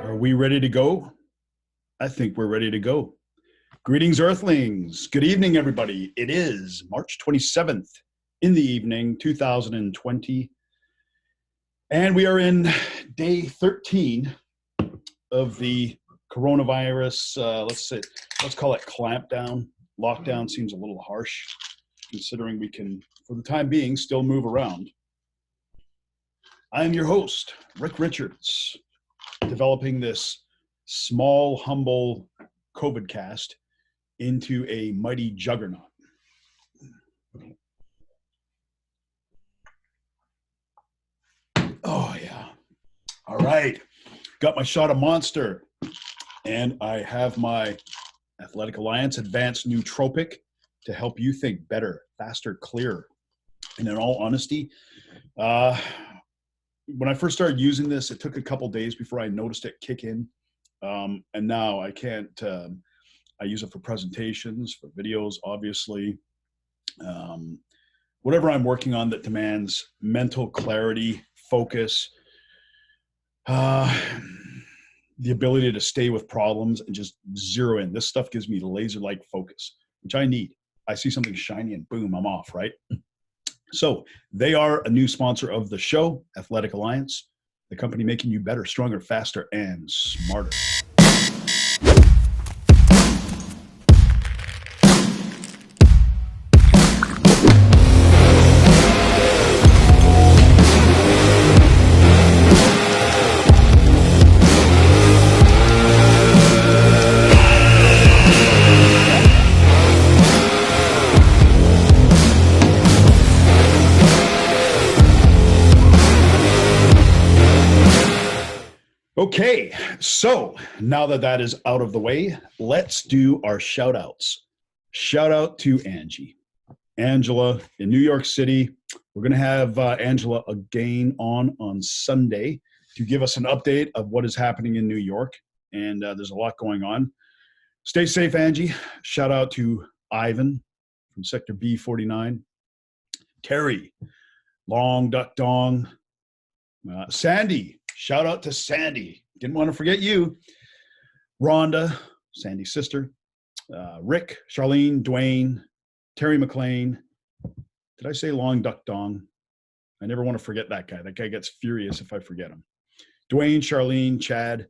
Are we ready to go? I think we're ready to go. Greetings, Earthlings. Good evening, everybody. It is March 27th in the evening, 2020. And we are in day 13 of the coronavirus, let's call it clampdown. Lockdown seems a little harsh, considering we can, for the time being, still move around. I am your host, Rick Richards, developing this small, humble COVID cast into a mighty juggernaut. Oh, yeah. All right. Got my shot of Monster, and I have my Athletic Alliance Advanced Nootropic to help you think better, faster, clearer. And in all honesty, when I first started using this, it took a couple days before I noticed it kick in. And now I can't, I use it for presentations, for videos, obviously. Whatever I'm working on that demands mental clarity, focus, the ability to stay with problems and just zero in. This stuff gives me laser-like focus, which I need. I see something shiny and boom, I'm off, right? So they are a new sponsor of the show, Athletic Alliance, the company making you better, stronger, faster, and smarter. Okay, so now that that is out of the way, let's do our shout outs. Shout out to Angela in New York City. We're going to have Angela again on Sunday to give us an update of what is happening in New York. And there's a lot going on. Stay safe, Angie. Shout out to Ivan from Sector B49. Terry, Long Duck Dong. Sandy. Shout out to Sandy. Didn't want to forget you. Rhonda, Sandy's sister. Rick, Charlene, Dwayne, Terry McLean. Did I say Long Duck Dong? I never want to forget that guy. That guy gets furious if I forget him. Dwayne, Charlene, Chad.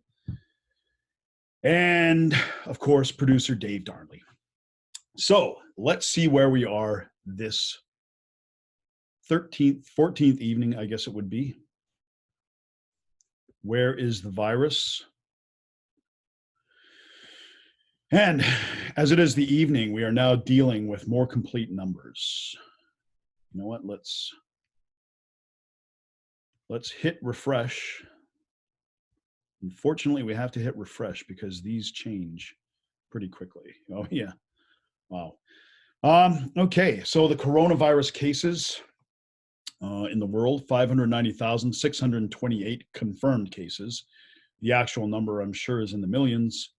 And, of course, producer Dave Darnley. So let's see where we are this 14th evening, I guess it would be. Where is the virus? And as it is the evening, we are now dealing with more complete numbers. You know what? Let's hit refresh. Unfortunately, we have to hit refresh because these change pretty quickly. Oh, yeah. Wow. Okay, so the coronavirus cases in the world, 590,628 confirmed cases. The actual number, I'm sure, is in the millions.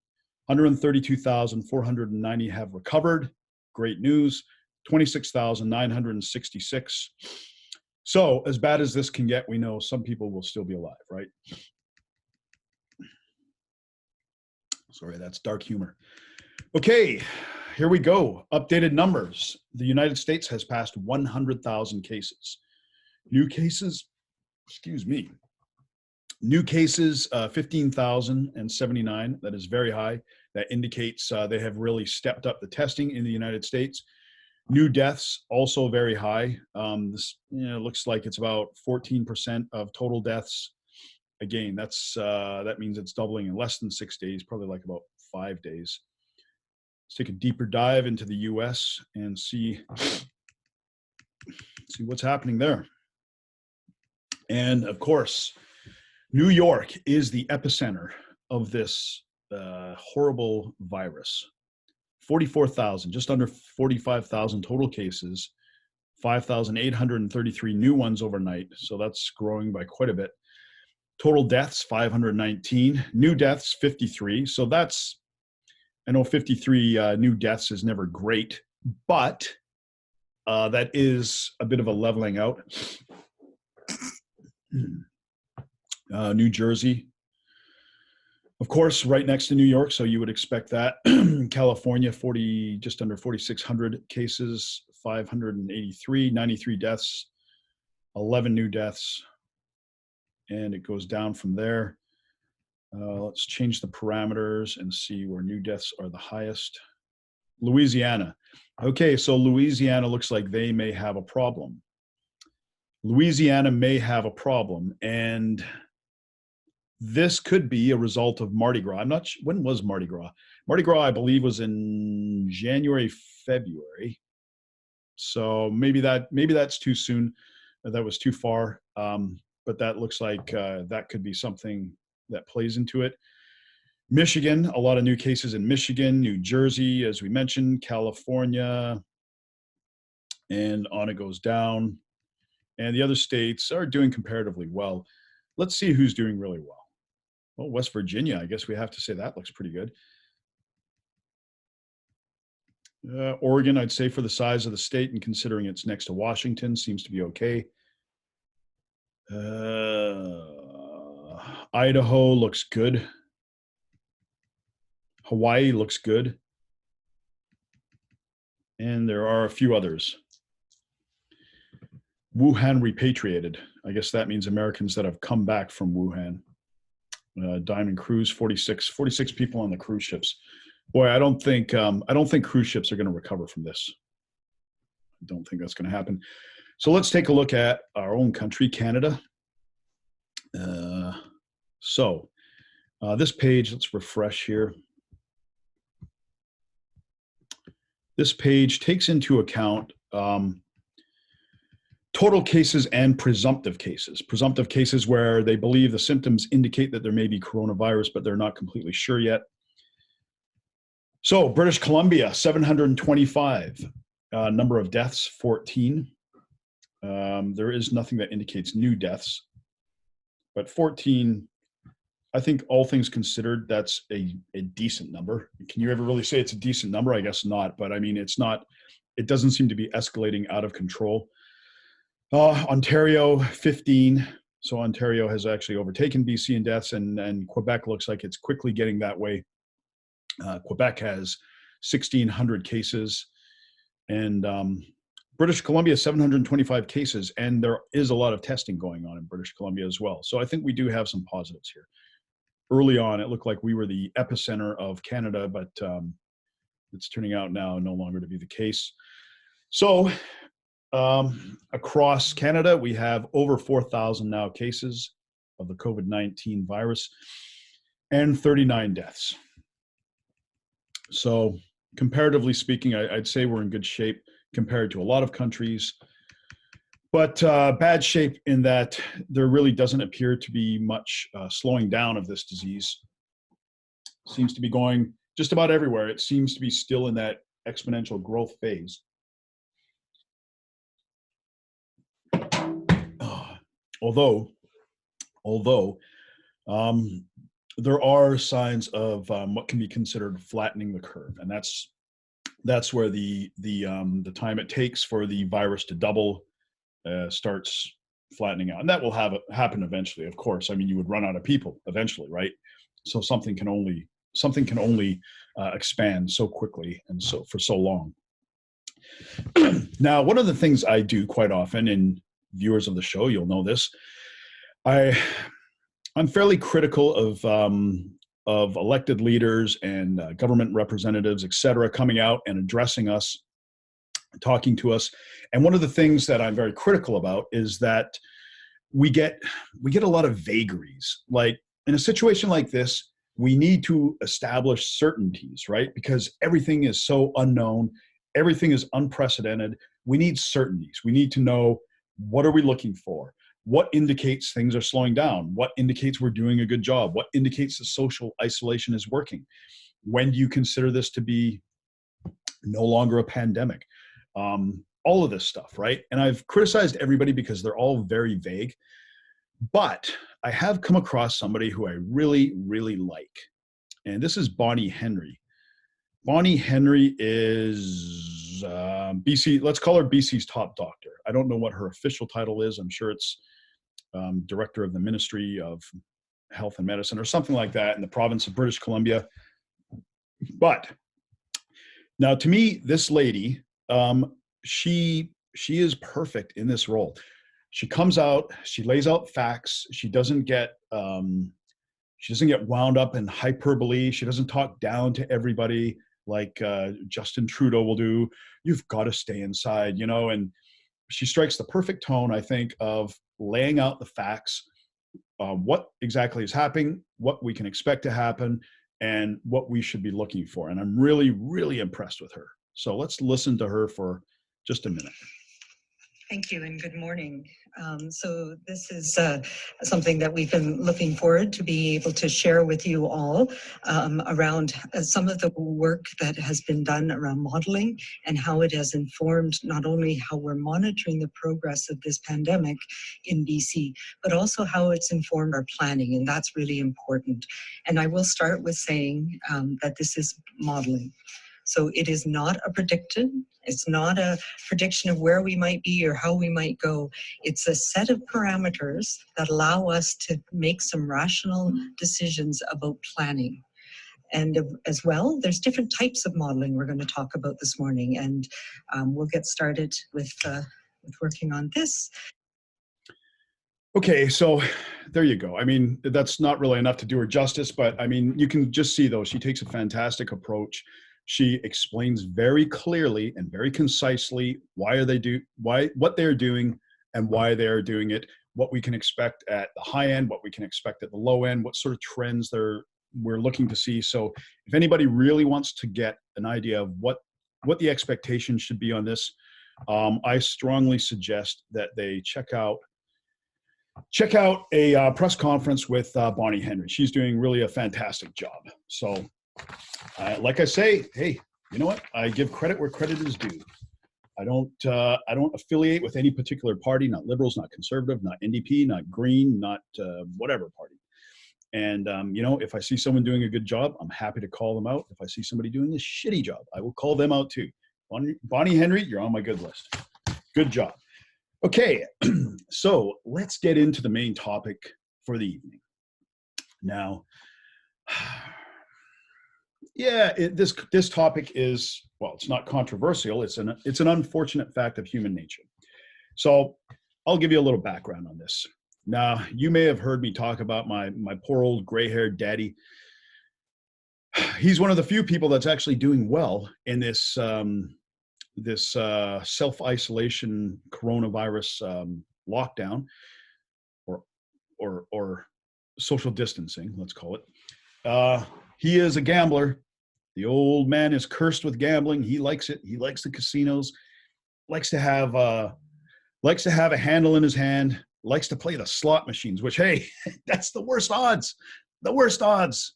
132,490 have recovered. Great news. 26,966. So as bad as this can get, we know some people will still be alive, right? Sorry, that's dark humor. Okay, here we go. Updated numbers. The United States has passed 100,000 cases. New cases, new cases, 15,079. That is very high. That indicates they have really stepped up the testing in the United States. New deaths, also very high. This looks like it's about 14% of total deaths. Again, that means it's doubling in less than 6 days, probably like about 5 days. Let's take a deeper dive into the US and see what's happening there. And of course, New York is the epicenter of this horrible virus. 44,000, just under 45,000 total cases, 5,833 new ones overnight. So that's growing by quite a bit. Total deaths, 519. New deaths, 53. So that's, I know 53 new deaths is never great, but that is a bit of a leveling out. New Jersey, of course, right next to New York, so you would expect that. California, just under 4,600 cases, 583, 93 deaths, 11 new deaths, and it goes down from there. Let's change the parameters and see where new deaths are the highest. Louisiana. Okay, so Louisiana looks like they may have a problem. Louisiana may have a problem, and this could be a result of Mardi Gras. I'm not sure, when was Mardi Gras? Mardi Gras, I believe, was in January, February. So maybe that's too soon. That was too far. But that looks like that could be something that plays into it. Michigan, a lot of new cases in Michigan, New Jersey, as we mentioned, California, and on it goes down. And the other states are doing comparatively well. Let's see who's doing really well. Well, West Virginia, I guess we have to say that looks pretty good. Oregon, I'd say for the size of the state and considering it's next to Washington, seems to be okay. Idaho looks good. Hawaii looks good. And there are a few others. Wuhan repatriated. I guess that means Americans that have come back from Wuhan. Diamond Cruise, 46 people on the cruise ships. Boy, I don't think cruise ships are going to recover from this. I don't think that's going to happen. So let's take a look at our own country, Canada. This page, let's refresh here. This page takes into account total cases and presumptive cases. Presumptive cases where they believe the symptoms indicate that there may be coronavirus, but they're not completely sure yet. So British Columbia, 725. Number of deaths, 14. There is nothing that indicates new deaths, but 14, I think all things considered, that's a decent number. Can you ever really say it's a decent number? I guess not, but I mean, it doesn't seem to be escalating out of control. Ontario, 15. So Ontario has actually overtaken BC in deaths, and Quebec looks like it's quickly getting that way. Quebec has 1,600 cases, and British Columbia, 725 cases, and there is a lot of testing going on in British Columbia as well. So I think we do have some positives here. Early on, it looked like we were the epicenter of Canada, but it's turning out now no longer to be the case. So across Canada, we have over 4,000 now cases of the COVID-19 virus and 39 deaths. So comparatively speaking, I'd say we're in good shape compared to a lot of countries, but bad shape in that there really doesn't appear to be much slowing down of this disease. Seems to be going just about everywhere. It seems to be still in that exponential growth phase. Although there are signs of what can be considered flattening the curve, and that's where the time it takes for the virus to double starts flattening out, and that will happen eventually. Of course, I mean, you would run out of people eventually, right? So something can only expand so quickly and so for so long. Now, one of the things I do quite often, and viewers of the show, you'll know this, I'm fairly critical of elected leaders and government representatives, et cetera, coming out and addressing us, talking to us. And one of the things that I'm very critical about is that we get a lot of vagaries. Like in a situation like this, we need to establish certainties, right? Because everything is so unknown, everything is unprecedented. We need certainties. We need to know, what are we looking for? What indicates things are slowing down? What indicates we're doing a good job? What indicates the social isolation is working? When do you consider this to be no longer a pandemic? All of this stuff, right? And I've criticized everybody because they're all very vague, but I have come across somebody who I really, really like. And this is Bonnie Henry. Bonnie Henry is is BC. Let's call her BC's top doctor. I don't know what her official title is. I'm sure it's director of the Ministry of Health and Medicine or something like that in the province of British Columbia. But now, to me, this lady, she is perfect in this role. She comes out, she lays out facts. She doesn't get wound up in hyperbole. She doesn't talk down to everybody like Justin Trudeau will do. You've got to stay inside, you know. And she strikes the perfect tone, I think, of laying out the facts, what exactly is happening, what we can expect to happen, and what we should be looking for. And I'm really, really impressed with her. So let's listen to her for just a minute. Thank you and good morning. So this is something that we've been looking forward to be able to share with you all around some of the work that has been done around modeling and how it has informed not only how we're monitoring the progress of this pandemic in BC, but also how it's informed our planning, and that's really important. And I will start with saying that this is modeling. So it is not a prediction. It's not a prediction of where we might be or how we might go. It's a set of parameters that allow us to make some rational decisions about planning. And as well, there's different types of modeling we're going to talk about this morning. And we'll get started with working on this. Okay, so there you go. I mean, that's not really enough to do her justice, but I mean, you can just see though, she takes a fantastic approach. She explains very clearly and very concisely what they're doing and why they're doing it, what we can expect at the high end, what we can expect at the low end, what sort of trends we're looking to see. So if anybody really wants to get an idea of what the expectations should be on this, I strongly suggest that they check out a press conference with Bonnie Henry. She's doing really a fantastic job. So like I say, hey, you know what? I give credit where credit is due. I don't affiliate with any particular party, not Liberals, not Conservative, not NDP, not Green, not whatever party. And, you know, if I see someone doing a good job, I'm happy to call them out. If I see somebody doing a shitty job, I will call them out too. Bonnie Henry, you're on my good list. Good job. Okay, so let's get into the main topic for the evening. Now, yeah, this topic is, well, it's not controversial. It's an unfortunate fact of human nature. So I'll give you a little background on this. Now, you may have heard me talk about my poor old gray-haired daddy. He's one of the few people that's actually doing well in this self-isolation coronavirus lockdown, or social distancing, let's call it. He is a gambler. The old man is cursed with gambling. He likes it. He likes the casinos. Likes to have a handle in his hand. Likes to play the slot machines, which, hey, that's the worst odds. The worst odds.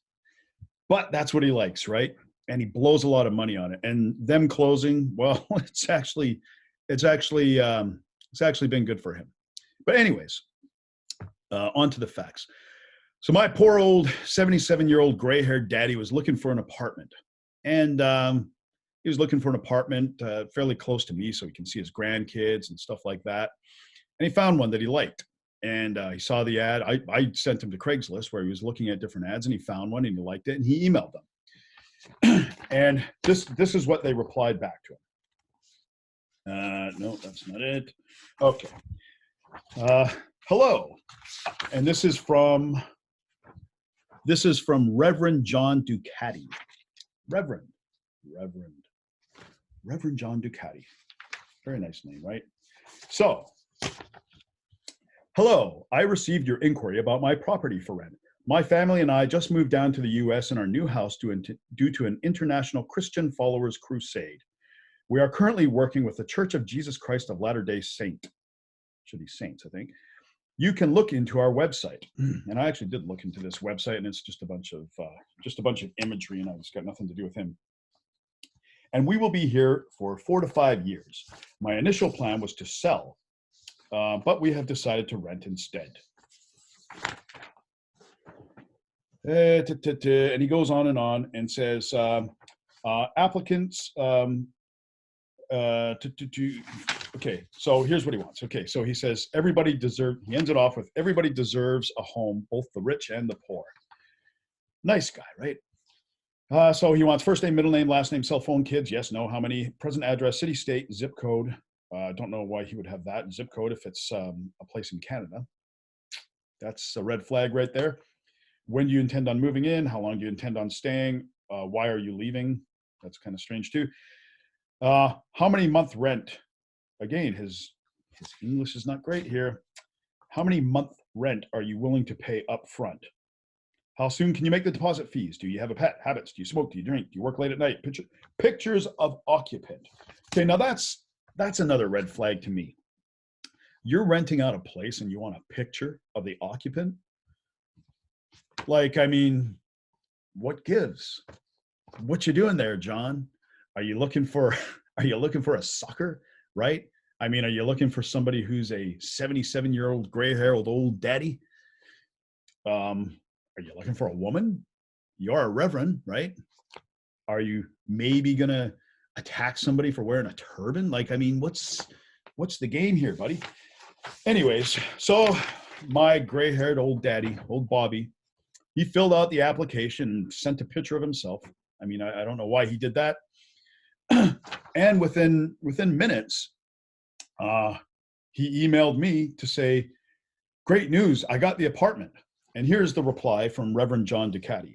But that's what he likes, right? And he blows a lot of money on it. And them closing, well, it's actually been good for him. But anyways, on to the facts. So my poor old 77-year-old gray-haired daddy was looking for an apartment. And he was looking for an apartment fairly close to me so he can see his grandkids and stuff like that. And he found one that he liked. And he saw the ad. I sent him to Craigslist where he was looking at different ads, and he found one and he liked it, and he emailed them. And this is what they replied back to him. No, that's not it. Okay. Hello. And this is from Reverend John Ducati. Reverend John Ducati. Very nice name, right? So, hello, I received your inquiry about my property for rent. My family and I just moved down to the U.S. in our new house due to an international Christian followers crusade. We are currently working with the Church of Jesus Christ of Latter-day Saints. Should be Saints, I think. You can look into our website. And I actually did look into this website, and it's just a bunch of imagery, and it's got nothing to do with him. And we will be here for 4 to 5 years. My initial plan was to sell, but we have decided to rent instead. And he goes on and says, applicants, Okay, so here's what he wants. Okay, so he says he ends it off with everybody deserves a home, both the rich and the poor. Nice guy, right? So he wants first name, middle name, last name, cell phone, kids, yes, no, how many, present address, city, state, zip code. Don't know why he would have that zip code if it's a place in Canada. That's a red flag right there. When do you intend on moving in? How long do you intend on staying? Why are you leaving? That's kind of strange too. How many month rent? Again, his English is not great here. How many month rent are you willing to pay up front? How soon can you make the deposit fees? Do you have a pet? Habits? Do you smoke? Do you drink? Do you work late at night? Pictures of occupant. Okay, now that's another red flag to me. You're renting out a place and you want a picture of the occupant? Like, I mean, what gives? What you doing there, John? Are you looking for a sucker, right? I mean, are you looking for somebody who's a 77-year-old gray-haired old daddy? Are you looking for a woman? You're a reverend, right? Are you maybe gonna attack somebody for wearing a turban? Like, I mean, what's the game here, buddy? Anyways, so my gray-haired old daddy, old Bobby, he filled out the application and sent a picture of himself. I mean, I don't know why he did that. And within minutes, he emailed me to say, great news, I got the apartment. And here's the reply from Reverend John Ducati.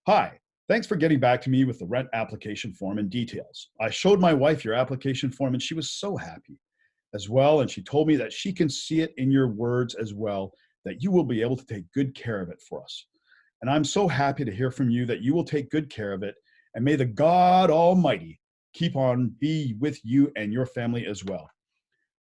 Hi, thanks for getting back to me with the rent application form and details. I showed my wife your application form and she was so happy as well. And she told me that she can see it in your words as well, that you will be able to take good care of it for us. And I'm so happy to hear from you that you will take good care of it. And may the God Almighty keep on be with you and your family as well.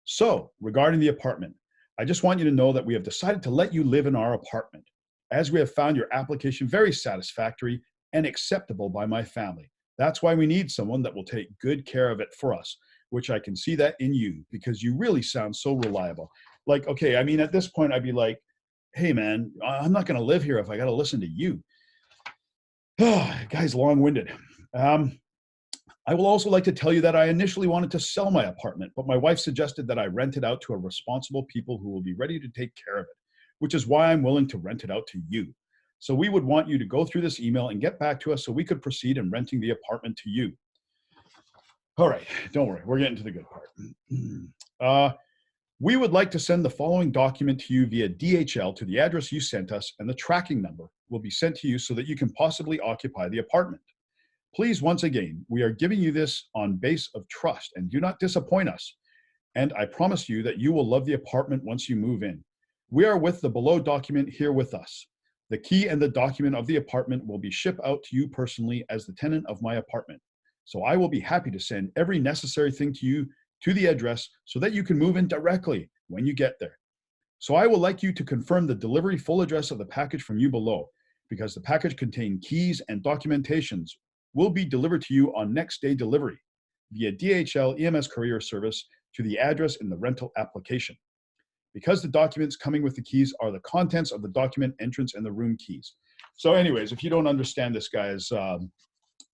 So regarding the apartment, I just want you to know that we have decided to let you live in our apartment, as we have found your application very satisfactory and acceptable by my family. That's why we need someone that will take good care of it for us, which I can see that in you, because you really sound so reliable. Like, okay, I mean, at this point, I'd be like, hey, man, I'm not going to live here if I got to listen to you. Guy's long-winded. I will also like to tell you that I initially wanted to sell my apartment, but my wife suggested that I rent it out to a responsible people who will be ready to take care of it, which is why I'm willing to rent it out to you. So we would want you to go through this email and get back to us so we could proceed in renting the apartment to you. All right, don't worry, we're getting to the good part. We would like to send the following document to you via DHL to the address you sent us, and the tracking number will be sent to you so that you can possibly occupy the apartment. Please, once again, we are giving you this on base of trust, and do not disappoint us. And I promise you that you will love the apartment once you move in. We are with the below document here with us. The key and the document of the apartment will be shipped out to you personally as the tenant of my apartment. So I will be happy to send every necessary thing to you to the address so that you can move in directly when you get there. So I would like you to confirm the delivery full address of the package from you below, because the package contains keys and documentations will be delivered to you on next day delivery via DHL EMS courier service to the address in the rental application. Because the documents coming with the keys are the contents of the document, entrance, and the room keys. So anyways, if you don't understand this guy's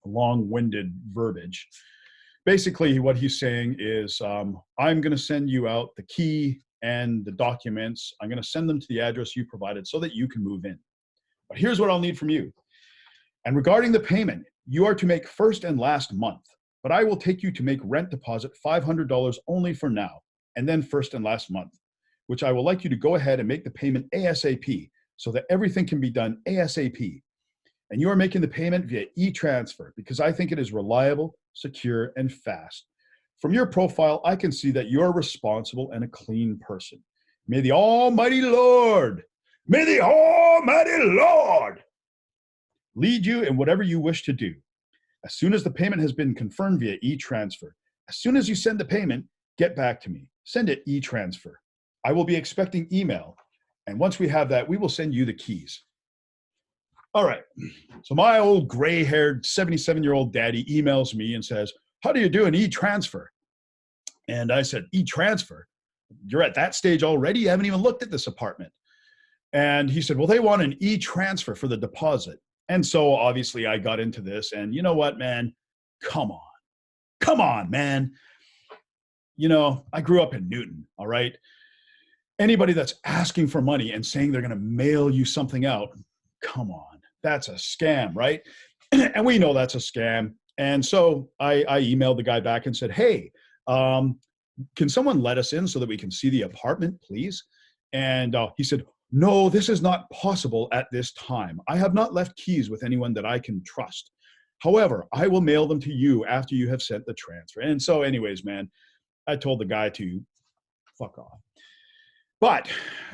long-winded verbiage, basically what he's saying is, I'm going to send you out the key and the documents. I'm going to send them to the address you provided so that you can move in. But here's what I'll need from you. And regarding the payment, you are to make first and last month, but I will take you to make rent deposit $500 only for now, and then first and last month, which I would like you to go ahead and make the payment ASAP so that everything can be done ASAP. And you are making the payment via e-transfer because I think it is reliable, secure, and fast. From your profile, I can see that you're responsible and a clean person. May the Almighty Lord lead you in whatever you wish to do. As soon as the payment has been confirmed via e-transfer, as soon as you send the payment, get back to me. Send it e-transfer. I will be expecting email. And once we have that, we will send you the keys. All right. So my old gray-haired 77-year-old daddy emails me and says, how do you do an e-transfer? And I said, e-transfer? You're at that stage already? You haven't even looked at this apartment. And he said, well, they want an e-transfer for the deposit. And so obviously I got into this, and you know what, man? Come on, man. I grew up in Newton, all right? Anybody that's asking for money and saying they're going to mail you something out, come on, that's a scam, right? And we know that's a scam. And so I emailed the guy back and said, hey, can someone let us in so that we can see the apartment, please? And he said, no, this is not possible at this time. I have not left keys with anyone that I can trust. However, I will mail them to you after you have sent the transfer. And so anyways, man, I told the guy to fuck off. But,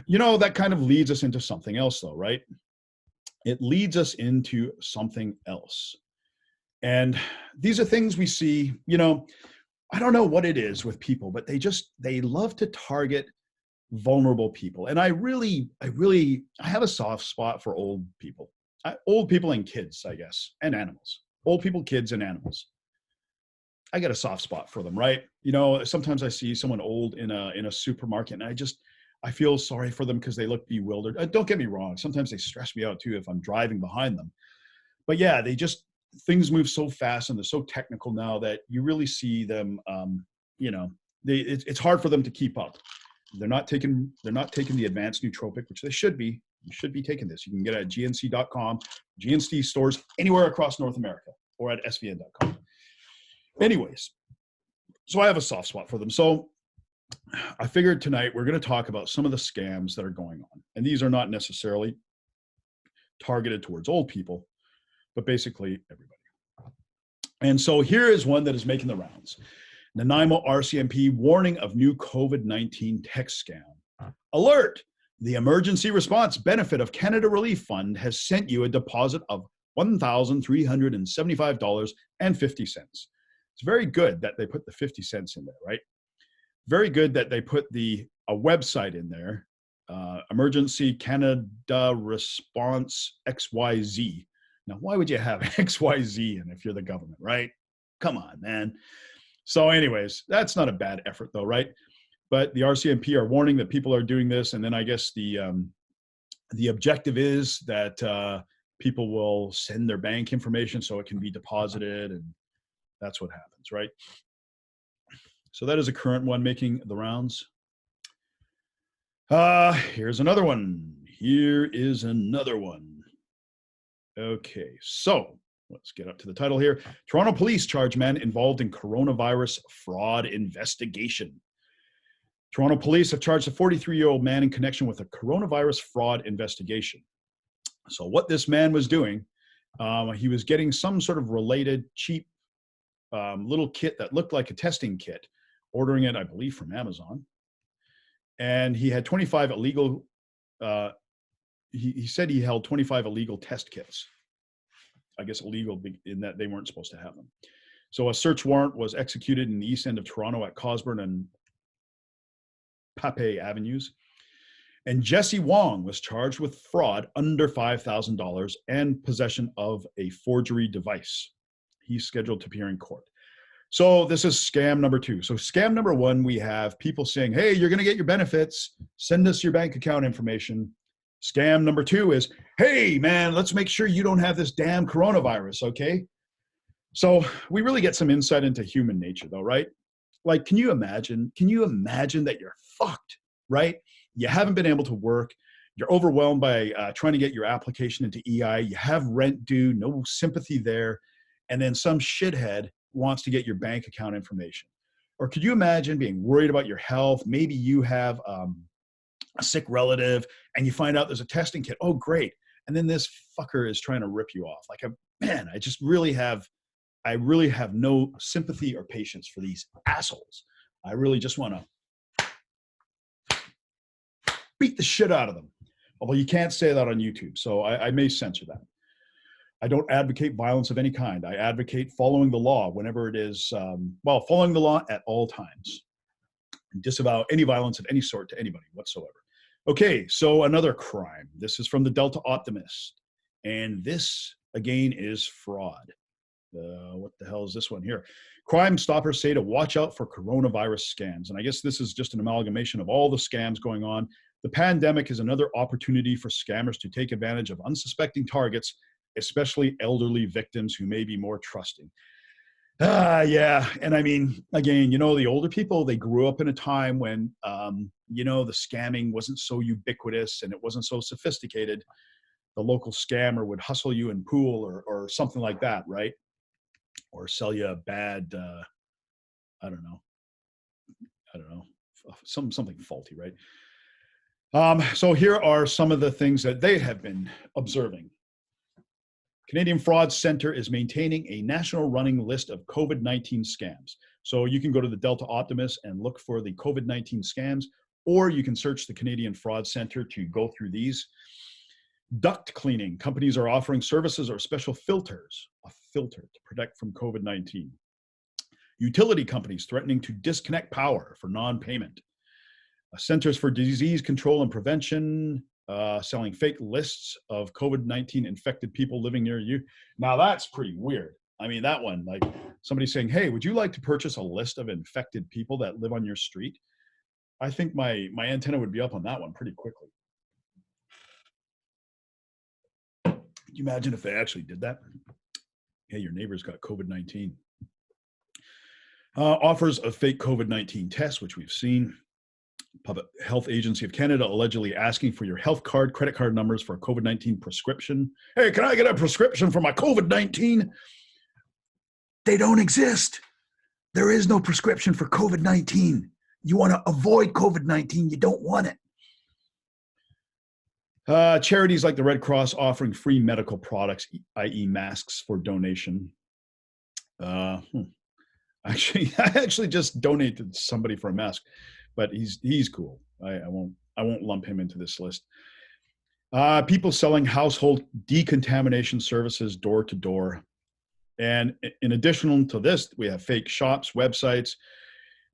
that kind of leads us into something else though, right? It leads us into something else. And these are things we see, I don't know what it is with people, but they love to target vulnerable people. And I have a soft spot for old people. Old people and kids, I guess, and animals. Old people, kids, and animals. I get a soft spot for them, right? Sometimes I see someone old in a supermarket, and I feel sorry for them because they look bewildered. Don't get me wrong. Sometimes they stress me out too if I'm driving behind them. But yeah, things move so fast and they're so technical now that you really see them, it's hard for them to keep up. They're not taking the advanced nootropic, which they should be. You should be taking this. You can get it at gnc.com, GNC stores anywhere across North America, or at svn.com. Anyways, so I have a soft spot for them. So I figured tonight we're going to talk about some of the scams that are going on. And these are not necessarily targeted towards old people, but basically everybody. And so here is one that is making the rounds. Nanaimo RCMP warning of new COVID-19 text scam. Alert! The Emergency Response Benefit of Canada Relief Fund has sent you a deposit of $1,375.50. It's very good that they put the 50 cents in there, right? Very good that they put a website in there, Emergency Canada Response XYZ. Now, why would you have XYZ in if you're the government, right? Come on, man. So anyways, that's not a bad effort though, right? But the RCMP are warning that people are doing this. And then I guess the objective is that people will send their bank information so it can be deposited, and that's what happens, right? So that is a current one making the rounds. Here's another one. Here is another one. Okay, so let's get up to the title here. Toronto police charge men involved in coronavirus fraud investigation. Toronto police have charged a 43-year-old man in connection with a coronavirus fraud investigation. So what this man was doing, he was getting some sort of related cheap little kit that looked like a testing kit, ordering it, I believe, from Amazon. And he had 25 illegal, he said he held 25 illegal test kits. I guess illegal in that they weren't supposed to have them. So a search warrant was executed in the east end of Toronto at Cosburn and Pape Avenues. And Jesse Wong was charged with fraud under $5,000 and possession of a forgery device. He's scheduled to appear in court. So this is scam number 2. So scam number 1, we have people saying, hey, you're going to get your benefits. Send us your bank account information. Scam number 2 is, hey, man, let's make sure you don't have this damn coronavirus, okay? So we really get some insight into human nature, though, right? Like, can you imagine that you're fucked, right? You haven't been able to work. You're overwhelmed by trying to get your application into EI. You have rent due, no sympathy there. And then some shithead wants to get your bank account information. Or could you imagine being worried about your health? Maybe you have a sick relative and you find out there's a testing kit. Oh, great. And then this fucker is trying to rip you off. Like, man, I really have no sympathy or patience for these assholes. I really just want to beat the shit out of them. Although you can't say that on YouTube, so I may censor that. I don't advocate violence of any kind. I advocate following the law whenever it is, following the law at all times. And disavow any violence of any sort to anybody whatsoever. Okay, so another crime. This is from the Delta Optimist. And this, again, is fraud. What the hell is this one here? Crime Stoppers say to watch out for coronavirus scams. And I guess this is just an amalgamation of all the scams going on. The pandemic is another opportunity for scammers to take advantage of unsuspecting targets, especially elderly victims who may be more trusting. Yeah. And I mean, again, the older people, they grew up in a time when, the scamming wasn't so ubiquitous and it wasn't so sophisticated. The local scammer would hustle you in pool or something like that, right? Or sell you a bad, I don't know, I don't know, something faulty, right? So here are some of the things that they have been observing. Canadian Fraud Center is maintaining a national running list of COVID-19 scams. So you can go to the Delta Optimus and look for the COVID-19 scams, or you can search the Canadian Fraud Center to go through these. Duct cleaning. Companies are offering services or special filters, a filter to protect from COVID-19. Utility companies threatening to disconnect power for non-payment. Centers for Disease Control and Prevention selling fake lists of COVID-19 infected people living near you. Now that's pretty weird. I mean, that one, like somebody saying, hey, would you like to purchase a list of infected people that live on your street? I think my antenna would be up on that one pretty quickly. Can you imagine if they actually did that? Hey, your neighbor's got COVID-19. Offers of fake COVID-19 tests, which we've seen. Public Health Agency of Canada allegedly asking for your health card, credit card numbers for a COVID-19 prescription. Hey, can I get a prescription for my COVID-19? They don't exist. There is no prescription for COVID-19. You want to avoid COVID-19. You don't want it. Charities like the Red Cross offering free medical products, i.e. masks for donation. Actually, I actually just donated somebody for a mask, but he's cool. I won't lump him into this list. People selling household decontamination services door to door. And in addition to this, we have fake shops, websites,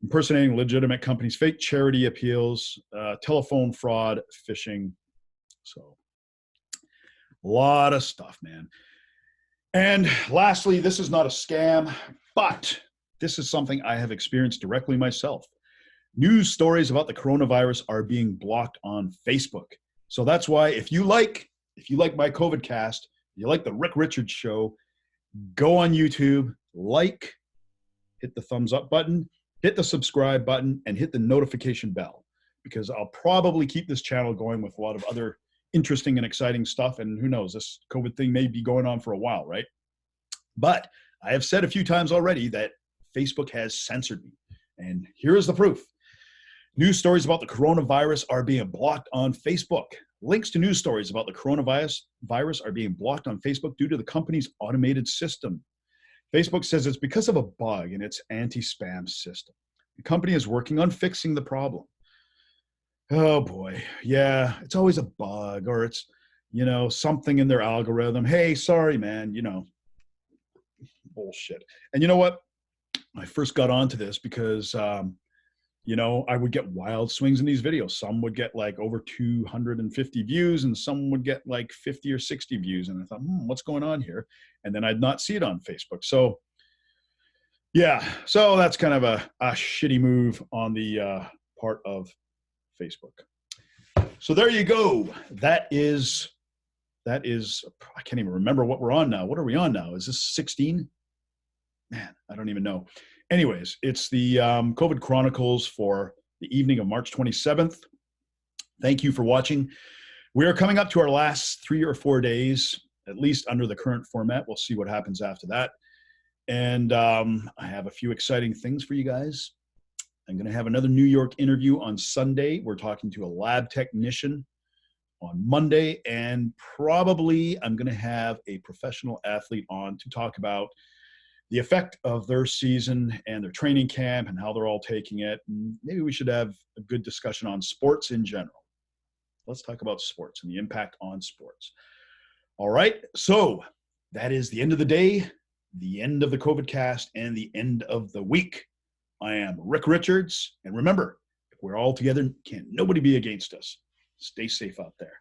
impersonating legitimate companies, fake charity appeals, telephone fraud, phishing. So a lot of stuff, man. And lastly, this is not a scam, but this is something I have experienced directly myself. News stories about the coronavirus are being blocked on Facebook. So that's why if you like my COVID cast, you like the Rick Richards show, go on YouTube, hit the thumbs up button, hit the subscribe button, and hit the notification bell, because I'll probably keep this channel going with a lot of other interesting and exciting stuff. And who knows, this COVID thing may be going on for a while, right? But I have said a few times already that Facebook has censored me. And here is the proof. News stories about the coronavirus are being blocked on Facebook. Links to news stories about the coronavirus are being blocked on Facebook due to the company's automated system. Facebook says it's because of a bug in its anti-spam system. The company is working on fixing the problem. Oh boy, yeah, it's always a bug, or it's, something in their algorithm. Hey, sorry, man, bullshit. And you know what? I first got onto this because, I would get wild swings in these videos. Some would get like over 250 views and some would get like 50 or 60 views. And I thought, what's going on here? And then I'd not see it on Facebook. So yeah, so that's kind of a shitty move on the part of Facebook. So there you go. That is, I can't even remember what we're on now. What are we on now? Is this 16? Man, I don't even know. Anyways, it's the COVID Chronicles for the evening of March 27th. Thank you for watching. We are coming up to our last 3 or 4 days, at least under the current format. We'll see what happens after that. And I have a few exciting things for you guys. I'm going to have another New York interview on Sunday. We're talking to a lab technician on Monday. And probably I'm going to have a professional athlete on to talk about the effect of their season and their training camp and how they're all taking it. And maybe we should have a good discussion on sports in general. Let's talk about sports and the impact on sports. All right. So that is the end of the day, the end of the COVID cast, and the end of the week. I am Rick Richards. And remember, if we're all together, can't nobody be against us. Stay safe out there.